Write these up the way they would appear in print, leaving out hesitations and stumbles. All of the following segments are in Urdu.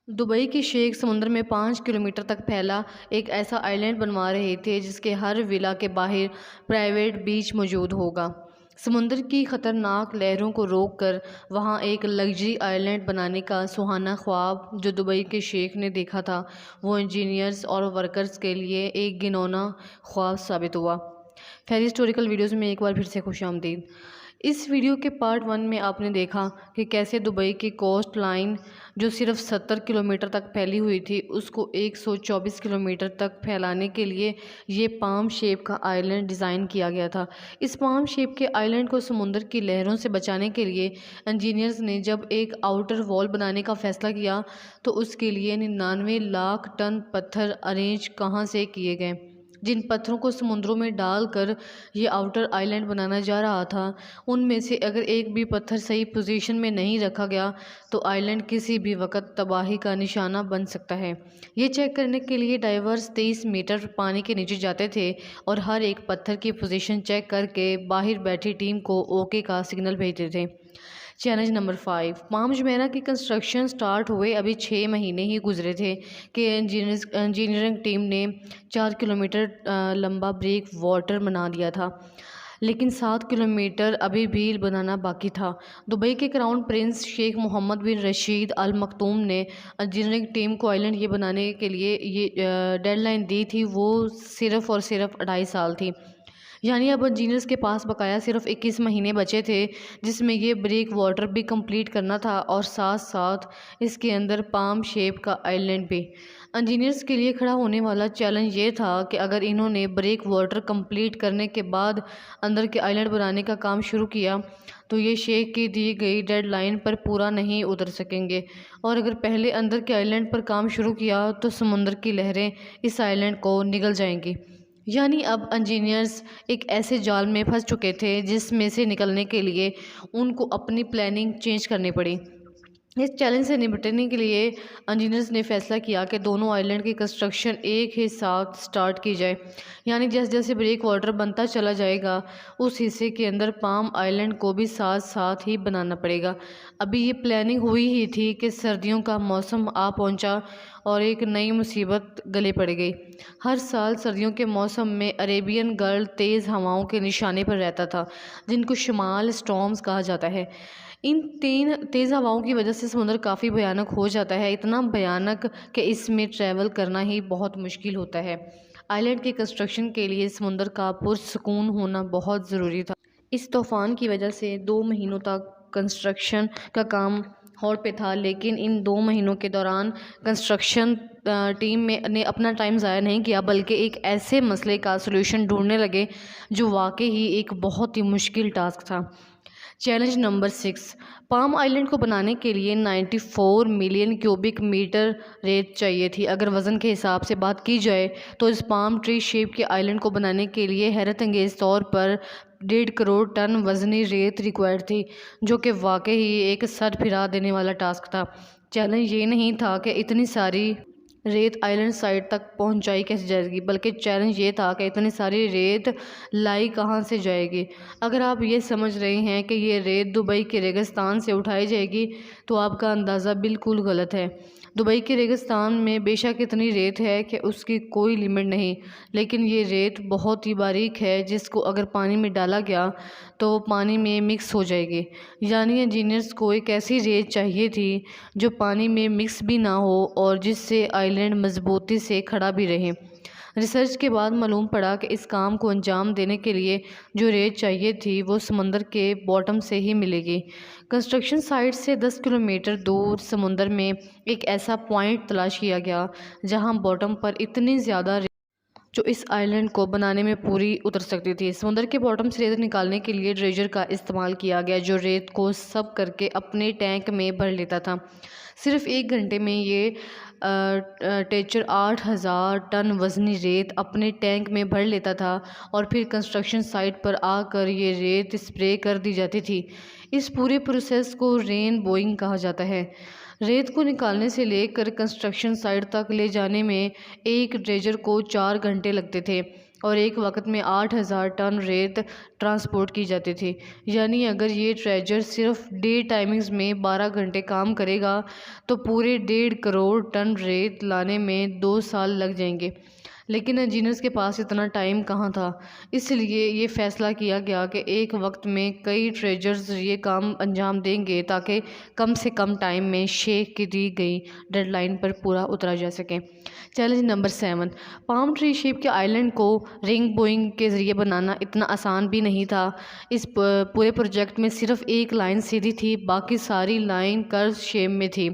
دبئی کے شیخ سمندر میں 5 کلومیٹر تک پھیلا ایک ایسا آئی لینڈ بنوا رہے تھے جس کے ہر ولا کے باہر پرائیویٹ بیچ موجود ہوگا۔ سمندر کی خطرناک لہروں کو روک کر وہاں ایک لگژری آئی لینڈ بنانے کا سہانا خواب جو دبئی کے شیخ نے دیکھا تھا وہ انجینئرز اور ورکرز کے لیے ایک گھناؤنا خواب ثابت ہوا۔ فیری ہسٹوریکل ویڈیوز میں ایک بار پھر سے خوش آمدید۔ اس ویڈیو کے پارٹ 1 میں آپ نے دیکھا کہ کیسے دبئی کی کوسٹ لائن جو صرف 70 کلومیٹر تک پھیلی ہوئی تھی اس کو 124 کلومیٹر تک پھیلانے کے لیے یہ پام شیپ کا آئی لینڈ ڈیزائن کیا گیا تھا۔ اس پام شیپ کے آئی لینڈ کو سمندر کی لہروں سے بچانے کے لیے انجینئرز نے جب ایک آؤٹر وال بنانے کا فیصلہ کیا تو اس کے لیے 99 لاکھ ٹن پتھر ارینج کہاں سے کیے گئے۔ جن پتھروں کو سمندروں میں ڈال کر یہ آؤٹر آئی لینڈ بنانا جا رہا تھا ان میں سے اگر ایک بھی پتھر صحیح پوزیشن میں نہیں رکھا گیا تو آئی لینڈ کسی بھی وقت تباہی کا نشانہ بن سکتا ہے۔ یہ چیک کرنے کے لیے ڈائیورز 23 میٹر پانی کے نیچے جاتے تھے اور ہر ایک پتھر کی پوزیشن چیک کر کے باہر بیٹھی ٹیم کو اوکے کا سگنل بھیجتے تھے۔ Challenge number 5۔ پام جمیرہ کی کنسٹرکشن سٹارٹ ہوئے ابھی 6 مہینے ہی گزرے تھے کہ انجینئرنگ ٹیم نے 4 کلومیٹر لمبا بریک واٹر بنا دیا تھا لیکن 7 کلومیٹر ابھی بھی بنانا باقی تھا۔ دبئی کے کراؤن پرنس شیخ محمد بن رشید ال مکتوم نے انجینئرنگ ٹیم کو آئی لینڈ یہ بنانے کے لیے یہ ڈیڈ لائن دی تھی وہ صرف اور صرف 2.5 سال تھی، یعنی اب انجینئرز کے پاس بقایا صرف 21 مہینے بچے تھے جس میں یہ بریک واٹر بھی کمپلیٹ کرنا تھا اور ساتھ ساتھ اس کے اندر پام شیپ کا آئی لینڈ بھی۔ انجینئرز کے لیے کھڑا ہونے والا چیلنج یہ تھا کہ اگر انہوں نے بریک واٹر کمپلیٹ کرنے کے بعد اندر کے آئی لینڈ بنانے کا کام شروع کیا تو یہ شیخ کی دی گئی ڈیڈ لائن پر پورا نہیں اتر سکیں گے، اور اگر پہلے اندر کے آئی لینڈ پر کام شروع کیا تو سمندر کی لہریں اس آئی لینڈ کو نگل جائیں گی، یعنی اب انجینئرز ایک ایسے جال میں پھنس چکے تھے جس میں سے نکلنے کے لیے ان کو اپنی پلاننگ چینج کرنی پڑی۔ اس چیلنج سے نمٹنے کے لیے انجینئرز نے فیصلہ کیا کہ دونوں آئی لینڈ کی کنسٹرکشن ایک ہی ساتھ سٹارٹ کی جائے، یعنی جیسے جیسے بریک واٹر بنتا چلا جائے گا اس حصے کے اندر پام آئی لینڈ کو بھی ساتھ ساتھ ہی بنانا پڑے گا۔ ابھی یہ پلاننگ ہوئی ہی تھی کہ سردیوں کا موسم آ پہنچا اور ایک نئی مصیبت گلے پڑ گئی۔ ہر سال سردیوں کے موسم میں عریبین گرل تیز ہواؤں کے نشانے پر رہتا تھا جن کو شمال سٹارمز کہا جاتا ہے۔ ان تیز ہواؤں کی وجہ سے سمندر کافی بھیانک ہو جاتا ہے، اتنا بھیانک کہ اس میں ٹریول کرنا ہی بہت مشکل ہوتا ہے۔ آئی لینڈ کی کنسٹرکشن کے لیے سمندر کا پرسکون ہونا بہت ضروری تھا۔ اس طوفان کی وجہ سے 2 مہینوں تک کنسٹرکشن کا کام ہولڈ پہ تھا، لیکن ان 2 مہینوں کے دوران کنسٹرکشن ٹیم نے اپنا ٹائم ضائع نہیں کیا بلکہ ایک ایسے مسئلے کا سولوشن ڈھونڈنے لگے جو واقعی ہی ایک بہت ہی مشکل ٹاسک تھا۔ Challenge number 6۔ پام آئی لینڈ کو بنانے کے لیے 94 ملین کیوبک میٹر ریت چاہیے تھی۔ اگر وزن کے حساب سے بات کی جائے تو اس پام ٹری شیپ کے آئی لینڈ کو بنانے کے لیے حیرت انگیز طور پر 1.5 کروڑ ٹن وزنی ریت ریکوائرڈ تھی، جو کہ واقعی ہی ایک سر پھرا دینے والا ٹاسک تھا۔ چیلنج یہ نہیں تھا کہ اتنی ساری ریت آئی لینڈ سائٹ تک پہنچائی کیسے جائے گی، بلکہ چیلنج یہ تھا کہ اتنی ساری ریت لائی کہاں سے جائے گی۔ اگر آپ یہ سمجھ رہے ہیں کہ یہ ریت دبئی کے ریگستان سے اٹھائی جائے گی تو آپ کا اندازہ بالکل غلط ہے۔ دبئی کے ریگستان میں بے شک اتنی ریت ہے کہ اس کی کوئی لمٹ نہیں، لیکن یہ ریت بہت ہی باریک ہے جس کو اگر پانی میں ڈالا گیا تو وہ پانی میں مکس ہو جائے گی، یعنی انجینئرز کو ایک ایسی ریت چاہیے تھی جو پانی میں مکس بھی نہ ہو اور جس سے آئی لینڈ مضبوطی سے کھڑا بھی رہے۔ ریسرچ کے بعد معلوم پڑا کہ اس کام کو انجام دینے کے لیے جو ریت چاہیے تھی وہ سمندر کے باٹم سے ہی ملے گی۔ کنسٹرکشن سائٹ سے 10 کلومیٹر دور سمندر میں ایک ایسا پوائنٹ تلاش کیا گیا جہاں باٹم پر اتنی زیادہ ریت جو اس آئی لینڈ کو بنانے میں پوری اتر سکتی تھی۔ سمندر کے باٹم سے ریت نکالنے کے لیے ڈریجر کا استعمال کیا گیا جو ریت کو سب کر کے اپنے ٹینک میں بھر لیتا تھا۔ صرف 1 گھنٹے میں یہ ٹیچر 8000 ٹن وزنی ریت اپنے ٹینک میں بھر لیتا تھا اور پھر کنسٹرکشن سائٹ پر آ کر یہ ریت اسپرے کر دی جاتی تھی۔ اس پورے پروسیس کو رین بوئنگ کہا جاتا ہے۔ ریت کو نکالنے سے لے کر کنسٹرکشن سائٹ تک لے جانے میں ایک ڈریجر کو 4 گھنٹے لگتے تھے۔ اور ایک وقت میں 8,000 ٹن ریت ٹرانسپورٹ کی جاتی تھی۔ یعنی اگر یہ ٹریجر صرف ڈے ٹائمنگز میں 12 گھنٹے کام کرے گا تو پورے 1.5 کروڑ ٹن ریت لانے میں 2 سال لگ جائیں گے، لیکن انجینئرز کے پاس اتنا ٹائم کہاں تھا۔ اس لیے یہ فیصلہ کیا گیا کہ ایک وقت میں کئی ٹریجرز یہ کام انجام دیں گے تاکہ کم سے کم ٹائم میں شیخ کی دی گئی ڈیڈ لائن پر پورا اترا جا سکے۔ Challenge number 7، palm tree shape کے آئلینڈ کو رنگ بوئنگ کے ذریعے بنانا اتنا آسان بھی نہیں تھا۔ اس پورے پروجیکٹ میں صرف ایک لائن سیدھی تھی، باقی ساری لائن کرز شیپ میں تھی،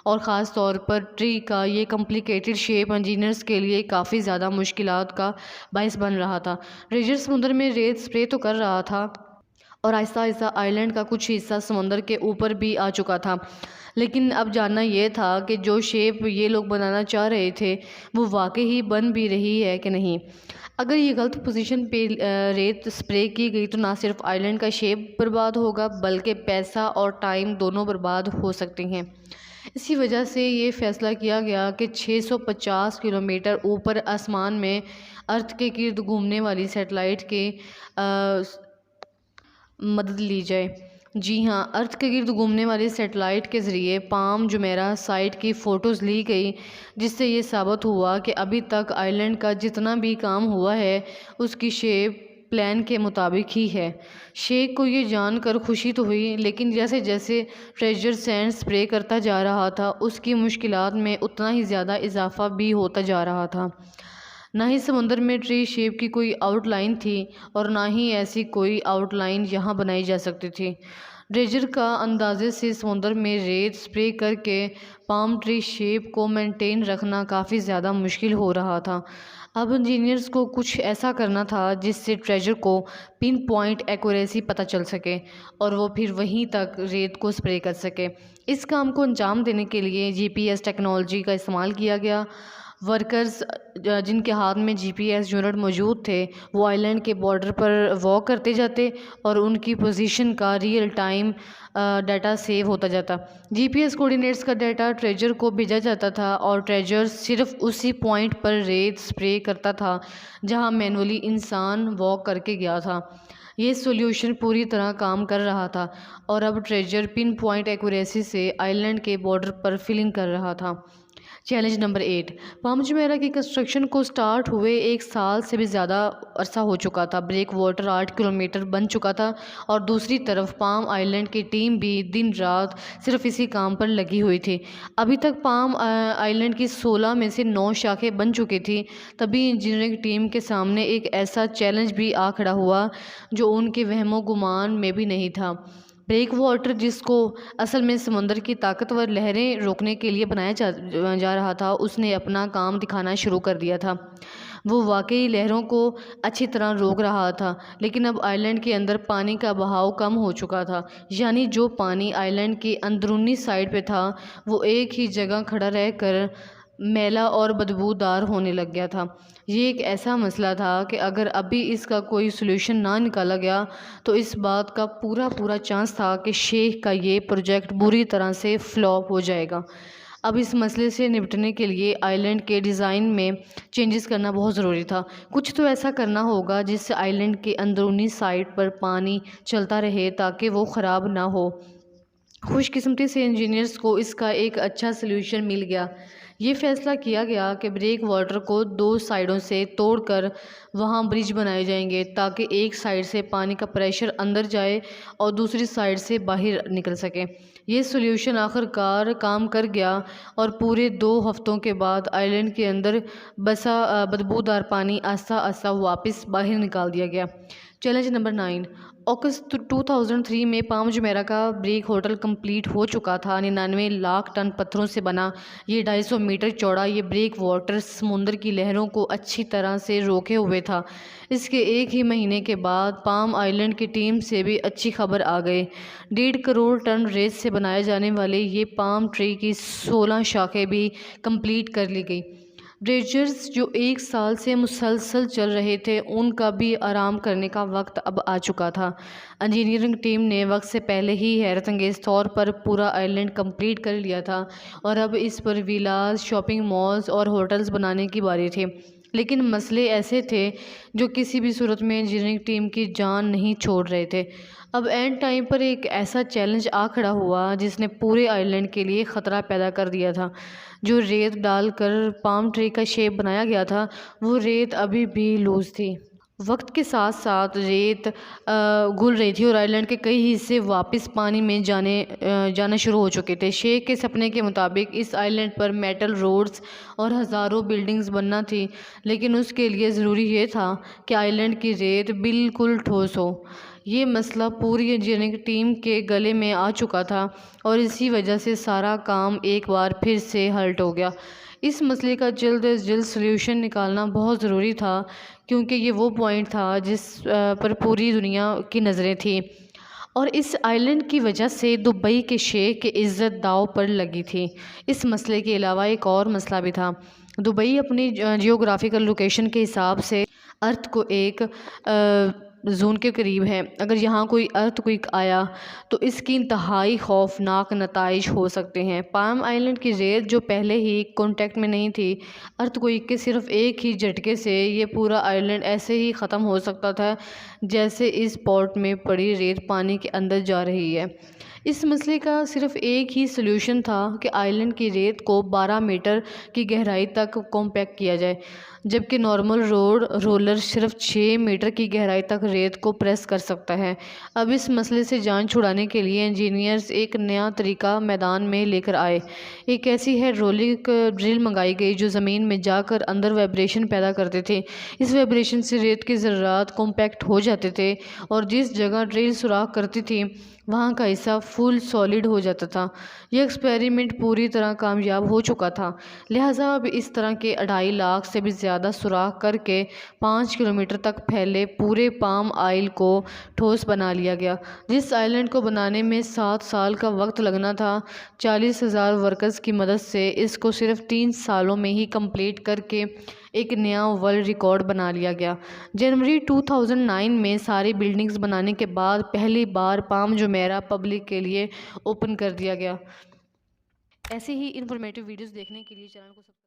اور خاص طور پر ٹری کا یہ کمپلیکیٹڈ شیپ انجینئرز کے لیے کافی زیادہ مشکلات کا باعث بن رہا تھا۔ ڈریجر سمندر میں ریت سپرے تو کر رہا تھا اور آہستہ آہستہ آئلینڈ کا کچھ حصہ سمندر کے اوپر بھی آ چکا تھا، لیکن اب جاننا یہ تھا کہ جو شیپ یہ لوگ بنانا چاہ رہے تھے وہ واقعی بن بھی رہی ہے کہ نہیں۔ اگر یہ غلط پوزیشن پہ ریت سپرے کی گئی تو نہ صرف آئلینڈ کا شیپ برباد ہوگا بلکہ پیسہ اور ٹائم دونوں برباد ہو سکتے ہیں۔ اسی وجہ سے یہ فیصلہ کیا گیا کہ 650 کلومیٹر اوپر آسمان میں ارتھ کے گرد گھومنے والی سیٹلائٹ کے مدد لی جائے۔ جی ہاں، ارتھ کے گرد گھومنے والی سیٹلائٹ کے ذریعے پام جمیرہ سائٹ کی فوٹوز لی گئی، جس سے یہ ثابت ہوا کہ ابھی تک آئلینڈ کا جتنا بھی کام ہوا ہے اس کی شیپ پلان کے مطابق ہی ہے۔ شیخ کو یہ جان کر خوشی تو ہوئی، لیکن جیسے جیسے ٹریجر سینڈ سپرے کرتا جا رہا تھا اس کی مشکلات میں اتنا ہی زیادہ اضافہ بھی ہوتا جا رہا تھا۔ نہ ہی سمندر میں ٹری شیپ کی کوئی آؤٹ لائن تھی اور نہ ہی ایسی کوئی آؤٹ لائن یہاں بنائی جا سکتی تھی۔ ڈریجر کا اندازے سے سمندر میں ریت سپرے کر کے پام ٹری شیپ کو مینٹین رکھنا کافی زیادہ مشکل ہو رہا تھا۔ اب انجینئرز کو کچھ ایسا کرنا تھا جس سے ٹریجر کو پن پوائنٹ ایکوریسی پتہ چل سکے اور وہ پھر وہیں تک ریت کو سپرے کر سکے۔ اس کام کو انجام دینے کے لیے GPS ٹیکنالوجی کا استعمال کیا گیا۔ ورکرز جن کے ہاتھ میں GPS یونٹ موجود تھے وہ آئلینڈ کے بارڈر پر واک کرتے جاتے اور ان کی پوزیشن کا ریئل ٹائم ڈیٹا سیو ہوتا جاتا۔ GPS کوارڈینیٹس کا ڈیٹا ٹریجر کو بھیجا جاتا تھا اور ٹریجر صرف اسی پوائنٹ پر ریت سپرے کرتا تھا جہاں مینولی انسان واک کر کے گیا تھا۔ یہ سولوشن پوری طرح کام کر رہا تھا اور اب ٹریجر پن پوائنٹ ایکوریسی سے آئلینڈ کے بارڈر پر فلنگ کر رہا تھا۔ چیلنج نمبر 8، پام جمیرہ کی کنسٹرکشن کو سٹارٹ ہوئے 1 سال سے بھی زیادہ عرصہ ہو چکا تھا۔ بریک واٹر 8 کلومیٹر بن چکا تھا اور دوسری طرف پام آئلینڈ کی ٹیم بھی دن رات صرف اسی کام پر لگی ہوئی تھی۔ ابھی تک پام آئلینڈ کی 16 میں سے 9 شاخیں بن چکی تھی، تبھی انجینئرنگ ٹیم کے سامنے ایک ایسا چیلنج بھی آ کھڑا ہوا جو ان کے وہم و گمان میں بھی نہیں تھا۔ بریک واٹر، جس کو اصل میں سمندر کی طاقتور لہریں روکنے کے لیے بنایا جا رہا تھا، اس نے اپنا کام دکھانا شروع کر دیا تھا۔ وہ واقعی لہروں کو اچھی طرح روک رہا تھا، لیکن اب آئلینڈ کے اندر پانی کا بہاؤ کم ہو چکا تھا، یعنی جو پانی آئلینڈ کی اندرونی سائڈ پہ تھا وہ ایک ہی جگہ کھڑا رہ کر میلا اور بدبودار ہونے لگ گیا تھا۔ یہ ایک ایسا مسئلہ تھا کہ اگر ابھی اس کا کوئی سولوشن نہ نکالا گیا تو اس بات کا پورا چانس تھا کہ شیخ کا یہ پروجیکٹ بری طرح سے فلاپ ہو جائے گا۔ اب اس مسئلے سے نمٹنے کے لیے آئلینڈ کے ڈیزائن میں چینجز کرنا بہت ضروری تھا۔ کچھ تو ایسا کرنا ہوگا جس سے آئلینڈ کے اندرونی سائڈ پر پانی چلتا رہے تاکہ وہ خراب نہ ہو۔ خوش قسمتی سے انجینئرز کو اس کا ایک اچھا سولوشن مل گیا۔ یہ فیصلہ کیا گیا کہ بریک واٹر کو 2 سائڈوں سے توڑ کر وہاں برج بنائے جائیں گے تاکہ ایک سائڈ سے پانی کا پریشر اندر جائے اور دوسری سائڈ سے باہر نکل سکے۔ یہ سولوشن آخر کار کام کر گیا اور پورے 2 ہفتوں کے بعد آئلینڈ کے اندر بسا بدبودار پانی آہستہ آہستہ واپس باہر نکال دیا گیا۔ چیلنج نمبر 9، اگست 2003 میں پام جمیرہ کا بریک ہوٹل کمپلیٹ ہو چکا تھا۔ 99 لاکھ ٹن پتھروں سے بنا یہ 250 میٹر چوڑا یہ بریک واٹر سمندر کی لہروں کو اچھی طرح سے روکے ہوئے تھا۔ اس کے ایک ہی مہینے کے بعد پام آئلینڈ کی ٹیم سے بھی اچھی خبر آ گئی۔ 1.5 کروڑ ٹن ریت سے بنائے جانے والے یہ پام ٹری کی 16 شاخیں بھی کمپلیٹ کر لی گئی۔ ڈریجرز جو 1 سال سے مسلسل چل رہے تھے ان کا بھی آرام کرنے کا وقت اب آ چکا تھا۔ انجینئرنگ ٹیم نے وقت سے پہلے ہی حیرت انگیز طور پر پورا آئلینڈ کمپلیٹ کر لیا تھا اور اب اس پر ویلاز، شاپنگ مالز اور ہوٹلز بنانے کی باری تھی۔ لیکن مسئلے ایسے تھے جو کسی بھی صورت میں انجینئرنگ ٹیم کی جان نہیں چھوڑ رہے تھے۔ اب اینڈ ٹائم پر ایک ایسا چیلنج آ کھڑا ہوا جس نے پورے آئی لینڈ کے لیے خطرہ پیدا کر دیا تھا۔ جو ریت ڈال کر پام ٹری کا شیپ بنایا گیا تھا وہ ریت ابھی بھی لوز تھی۔ وقت کے ساتھ ساتھ ریت گھل رہی تھی اور آئی لینڈ کے کئی حصے واپس پانی میں جانا شروع ہو چکے تھے۔ شیخ کے سپنے کے مطابق اس آئی لینڈ پر میٹل روڈز اور ہزاروں بلڈنگز بننا تھی، لیکن اس کے لیے ضروری یہ تھا کہ آئی لینڈ کی ریت بالکل ٹھوس ہو۔ یہ مسئلہ پوری انجینئرنگ ٹیم کے گلے میں آ چکا تھا اور اسی وجہ سے سارا کام ایک بار پھر سے ہلٹ ہو گیا۔ اس مسئلے کا جلد از جلد سلیوشن نکالنا بہت ضروری تھا، کیونکہ یہ وہ پوائنٹ تھا جس پر پوری دنیا کی نظریں تھیں، اور اس آئی لینڈ کی وجہ سے دبئی کے شیخ کی عزت داؤ پر لگی تھی۔ اس مسئلے کے علاوہ ایک اور مسئلہ بھی تھا۔ دبئی اپنی جیوگرافیکل لوکیشن کے حساب سے ارتھ کو ایک زون کے قریب ہے۔ اگر یہاں کوئی ارتھ کوئک آیا تو اس کی انتہائی خوفناک نتائج ہو سکتے ہیں۔ پام آئی لینڈ کی ریت جو پہلے ہی کانٹیکٹ میں نہیں تھی، ارتھ کوئک کے صرف ایک ہی جھٹکے سے یہ پورا آئی لینڈ ایسے ہی ختم ہو سکتا تھا جیسے اس پاٹ میں پڑی ریت پانی کے اندر جا رہی ہے۔ اس مسئلے کا صرف ایک ہی سلیوشن تھا کہ آئی لینڈ کی ریت کو 12 میٹر کی گہرائی تک کمپیکٹ کیا جائے، جبکہ نارمل رولر صرف 6 میٹر کی گہرائی تک ریت کو پریس کر سکتا ہے۔ اب اس مسئلے سے جان چھڑانے کے لیے انجینئرز ایک نیا طریقہ میدان میں لے کر آئے۔ ایک ایسی ہائیڈرولک ڈرل منگائی گئی جو زمین میں جا کر اندر وائبریشن پیدا کرتے تھے۔ اس وائبریشن سے ریت کے ذرات کمپیکٹ ہو جاتے تھے اور جس جگہ ڈرل سوراخ کرتی تھی وہاں کا حصہ فل سالڈ ہو جاتا تھا۔ یہ ایکسپیریمنٹ پوری طرح کامیاب ہو چکا تھا، لہٰذا اب اس طرح کے 2.5 لاکھ سے بھی زیادہ سوراخ کر کے 5 کلومیٹر تک پھیلے پورے پام آئل کو ٹھوس بنا لیا گیا۔ جس آئی لینڈ کو بنانے میں 7 سال کا وقت لگنا تھا، 40,000 ورکرز کی مدد سے اس کو صرف 3 سالوں میں ہی کمپلیٹ کر کے ایک نیا ورلڈ ریکارڈ بنا لیا گیا۔ جنوری 2009 میں ساری بلڈنگز بنانے کے بعد پہلی بار پام جمیرہ پبلک کے لیے اوپن کر دیا گیا۔ ایسے ہی انفارمیٹیو ویڈیوز دیکھنے کے لیے چینل کو